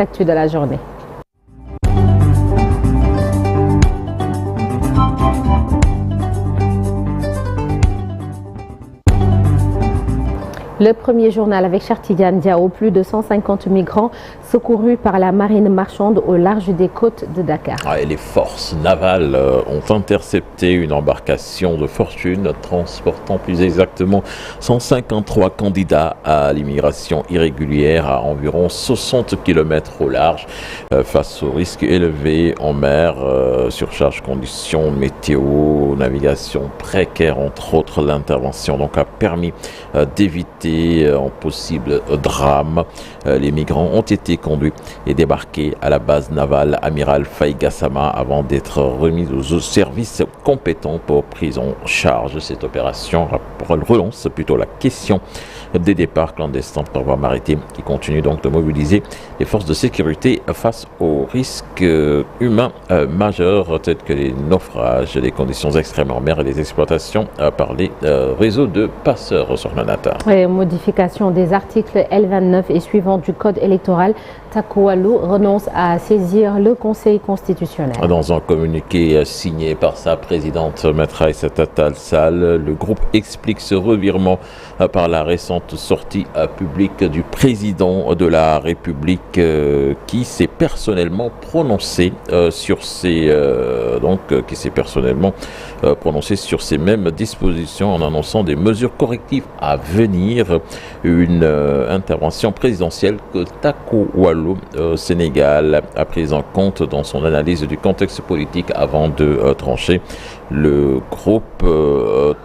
Actu de la journée. Le premier journal avec Chartidiane Diao, plus de 150 migrants secourus par la marine marchande au large des côtes de Dakar. Et les forces navales ont intercepté une embarcation de fortune transportant plus exactement 153 candidats à l'immigration irrégulière à environ 60 km au large. Face aux risques élevés en mer, surcharge, conditions météo, navigation précaire entre autres, l'intervention donc a permis d'éviter un possible drame. Les migrants ont été conduits et débarqués à la base navale Amiral Faye Gassama avant d'être remis aux services compétents pour prise en charge. Cette opération relance plutôt la question des départs clandestins par voie maritime qui continue donc de mobiliser les forces de sécurité face aux risques humains majeurs tels que les naufrages, les conditions extrêmes en mer et les exploitations par les réseaux de passeurs sur le Nata. Modification des articles L29 et suivants du code électoral, Taku Walo renonce à saisir le Conseil constitutionnel. Dans un communiqué signé par sa présidente Maître Aïssata Tall Sall, le groupe explique ce revirement par la récente sortie publique du président de la République qui s'est personnellement prononcé sur ces mêmes dispositions en annonçant des mesures correctives à venir. Une intervention présidentielle que Taku Walo Sénégal a prise en compte dans son analyse du contexte politique avant de trancher. Le groupe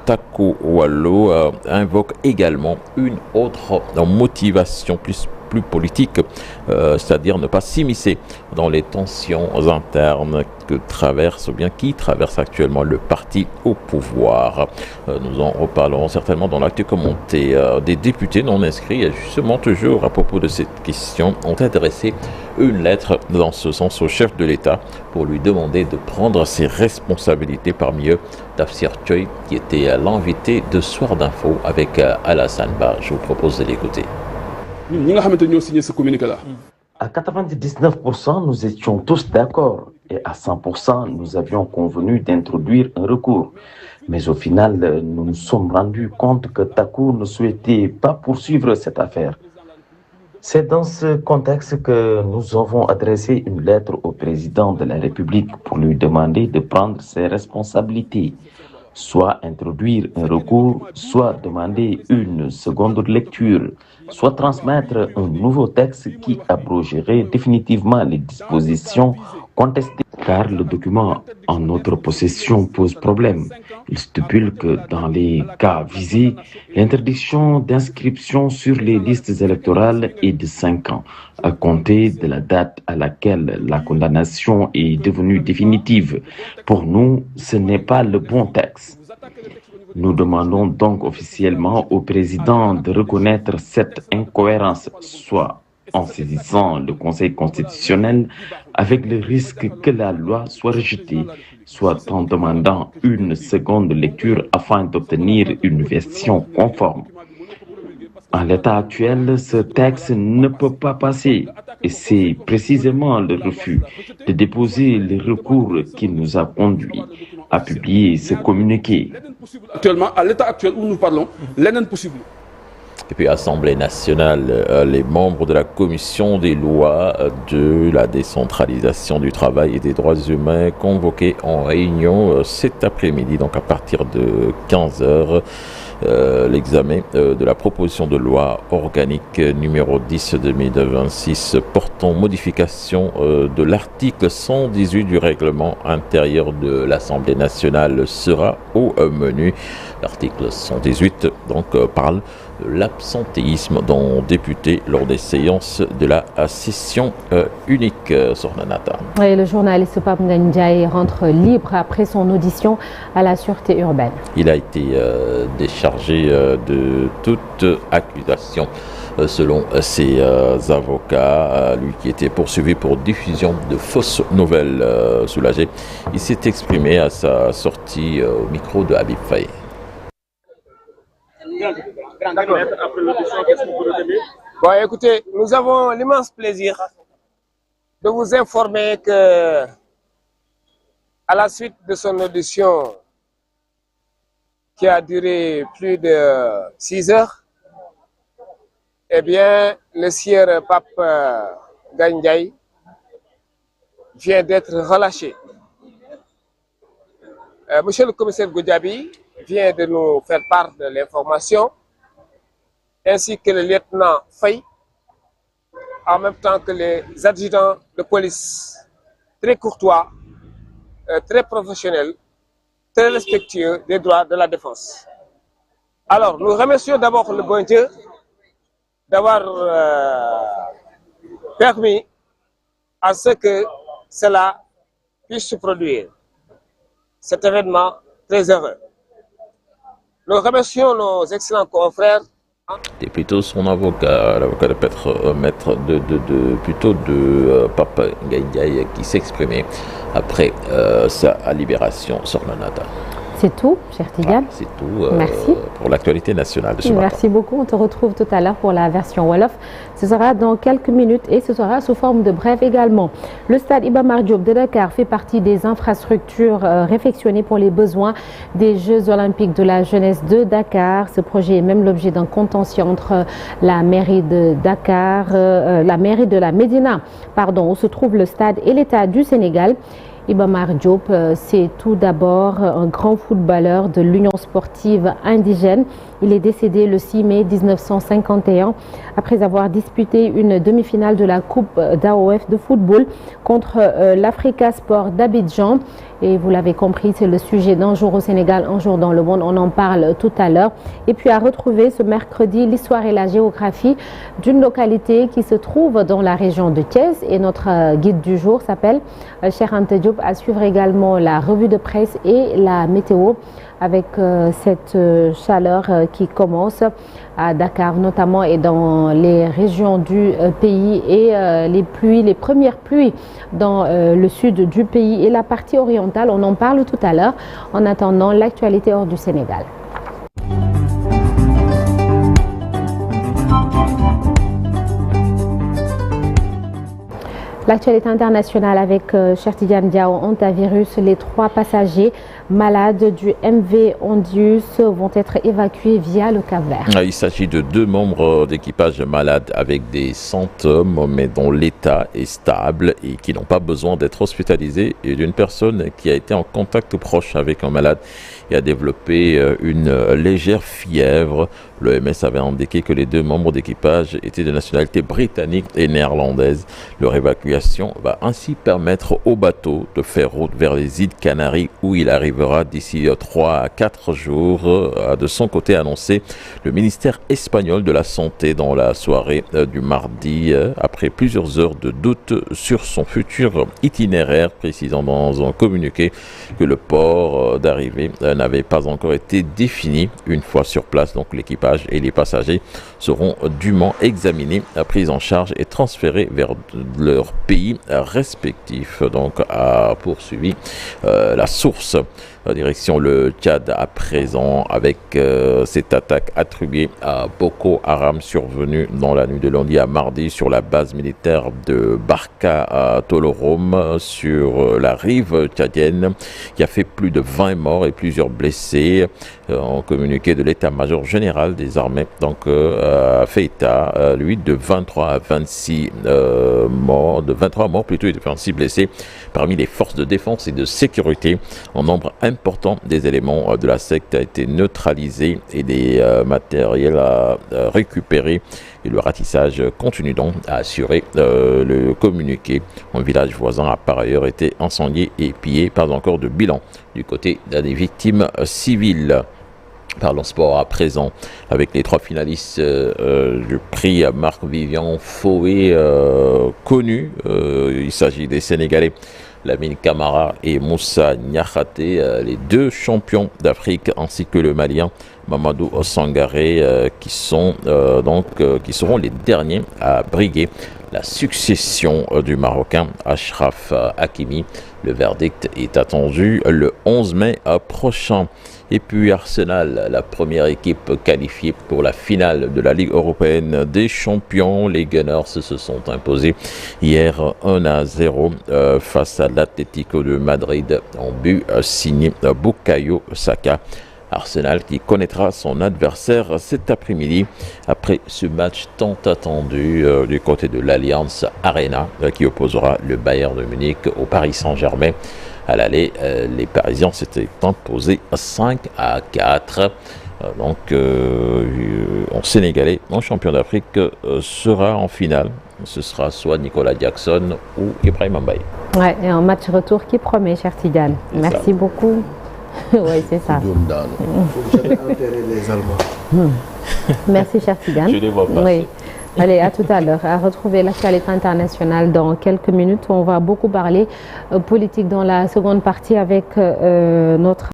Taku Walo invoque également une autre motivation plus politique, c'est-à-dire ne pas s'immiscer dans les tensions internes qui traversent actuellement le parti au pouvoir. Nous en reparlerons certainement dans l'actu commenté. Des députés non inscrits, justement toujours à propos de cette question, ont adressé une lettre dans ce sens au chef de l'État pour lui demander de prendre ses responsabilités. Parmi eux, Tafsir Choy, qui était l'invité de Soir d'Info avec Alassane Ba. Je vous propose de l'écouter. À 99%, nous étions tous d'accord et à 100%, nous avions convenu d'introduire un recours. Mais au final, nous nous sommes rendus compte que Taku ne souhaitait pas poursuivre cette affaire. C'est dans ce contexte que nous avons adressé une lettre au président de la République pour lui demander de prendre ses responsabilités. Soit introduire un recours, soit demander une seconde lecture, soit transmettre un nouveau texte qui abrogerait définitivement les dispositions contestées. Car le document en notre possession pose problème. Il stipule que dans les cas visés, l'interdiction d'inscription sur les listes électorales est de 5 ans, à compter de la date à laquelle la condamnation est devenue définitive. Pour nous, ce n'est pas le bon texte. Nous demandons donc officiellement au président de reconnaître cette incohérence, soit en saisissant le Conseil constitutionnel avec le risque que la loi soit rejetée, soit en demandant une seconde lecture afin d'obtenir une version conforme. En l'état actuel, ce texte ne peut pas passer et c'est précisément le refus de déposer le recours qui nous a conduits à publier ce communiqué. Actuellement, à l'état actuel où nous parlons, l'un possible. Et puis, Assemblée nationale, les membres de la commission des lois de la décentralisation du travail et des droits humains convoqués en réunion cet après-midi, donc à partir de 15h. L'examen de la proposition de loi organique numéro 10/2026 portant modification de l'article 118 du règlement intérieur de l'Assemblée nationale sera au menu. L'article 118 donc parle de l'absentéisme d'un député lors des séances de la session unique sur Nanata. Et le journaliste Pape Ndiaye rentre libre après son audition à la sûreté urbaine. Il a été déchargé de toute accusation selon ses avocats. Lui qui était poursuivi pour diffusion de fausses nouvelles soulagées. Il s'est exprimé à sa sortie au micro de Habib Faye. Bon, écoutez, nous avons l'immense plaisir de vous informer que, à la suite de son audition qui a duré plus de 6 heures, eh bien, le sieur Pape Gandiaye vient d'être relâché. Monsieur le commissaire Goudiaby vient de nous faire part de l'information, ainsi que le lieutenant Faye, en même temps que les adjudants de police, très courtois, très professionnels, très respectueux des droits de la défense. Alors, nous remercions d'abord le bon Dieu d'avoir permis à ce que cela puisse se produire. Cet événement très heureux. Nous remercions nos excellents confrères. C'est plutôt son avocat, l'avocat de maître de Pape Gandiaye qui s'exprimait après sa libération sur Manhattan. C'est tout, cher Tidiane. C'est tout Merci. Pour l'actualité nationale de ce matin. Merci beaucoup. On te retrouve tout à l'heure pour la version Wolof. Ce sera dans quelques minutes et ce sera sous forme de brève également. Le stade Iba Mar Diop de Dakar fait partie des infrastructures réfectionnées pour les besoins des Jeux Olympiques de la jeunesse de Dakar. Ce projet est même l'objet d'un contentieux entre la mairie de Dakar, la mairie de la Médina, où se trouve le stade, et l'État du Sénégal. Iba Mar Diop, c'est tout d'abord un grand footballeur de l'Union sportive indigène. Il est décédé le 6 mai 1951 après avoir disputé une demi-finale de la Coupe d'AOF de football contre l'Africa Sport d'Abidjan. Et vous l'avez compris, c'est le sujet d'un jour au Sénégal, un jour dans le monde. On en parle tout à l'heure. Et puis à retrouver ce mercredi l'histoire et la géographie d'une localité qui se trouve dans la région de Thiès. Et notre guide du jour s'appelle Cheikh Anta Diop. À suivre également la revue de presse et la météo avec cette chaleur qui commence à Dakar notamment et dans les régions du pays et les premières pluies dans le sud du pays et la partie orientale. On en parle tout à l'heure. En attendant, l'actualité hors du Sénégal. L'actualité internationale avec Cheikh Tidiane Diaw, hantavirus. Les 3 passagers malades du MV Ondius vont être évacués via le Cap-Vert. Il s'agit de 2 membres d'équipage malades avec des symptômes mais dont l'état est stable et qui n'ont pas besoin d'être hospitalisés, et d'une personne qui a été en contact proche avec un malade et a développé une légère fièvre. L'OMS avait indiqué que les 2 membres d'équipage étaient de nationalité britannique et néerlandaise. Leur évacuation va ainsi permettre au bateau de faire route vers les îles Canaries où il arrivera d'ici 3 à 4 jours, a de son côté annoncé le ministère espagnol de la Santé dans la soirée du mardi, après plusieurs heures de doute sur son futur itinéraire, précisant dans un communiqué que le port d'arrivée n'avait pas encore été défini. Une fois sur place, donc l'équipage et les passagers seront dûment examinés, pris en charge et transférés vers leur pays respectif. Donc a poursuivi la source. Direction le Tchad à présent avec cette attaque attribuée à Boko Haram survenue dans la nuit de lundi à mardi sur la base militaire de Barka à Tolorom sur la rive tchadienne, qui a fait plus de 20 morts et plusieurs blessés. En communiqué de l'état-major général des armées, donc fait état, lui, de 23 à 26 morts, de 23 morts plutôt, et de 26 blessés parmi les forces de défense et de sécurité. En nombre important des éléments de la secte a été neutralisé et des matériels à récupérer. Et le ratissage continue donc, à assurer le communiqué. Un village voisin a par ailleurs été incendié et pillé. Pas encore de bilan du côté des victimes civiles. Parlons sport à présent avec les 3 finalistes du prix Marc-Vivian Foué connu. Il s'agit des Sénégalais Lamine Camara et Moussa Niakhaté, les deux champions d'Afrique, ainsi que le Malien Mamadou Sangaré, qui seront les derniers à briguer la succession du Marocain Achraf Hakimi. Le verdict est attendu le 11 mai prochain. Et puis Arsenal, la première équipe qualifiée pour la finale de la Ligue européenne des champions. Les Gunners se sont imposés hier 1-0 face à l'Atlético de Madrid en but signé Bukayo Saka. Arsenal qui connaîtra son adversaire cet après-midi après ce match tant attendu du côté de l'Allianz Arena qui opposera le Bayern de Munich au Paris Saint-Germain. À l'aller, les Parisiens s'étaient imposés 5-4. Donc, en Sénégalais, en champion d'Afrique, sera en finale. Ce sera soit Nicolas Jackson ou Ibrahima Mbaye. Ouais, et un match retour qui promet, cher Tidiane. Merci beaucoup. Oui, c'est ça. J'avais enterré les Allemands. Merci, cher Tidiane. Je les vois passer. Oui. Allez, à tout à l'heure. À retrouver l'actualité internationale dans quelques minutes. On va beaucoup parler politique dans la seconde partie avec notre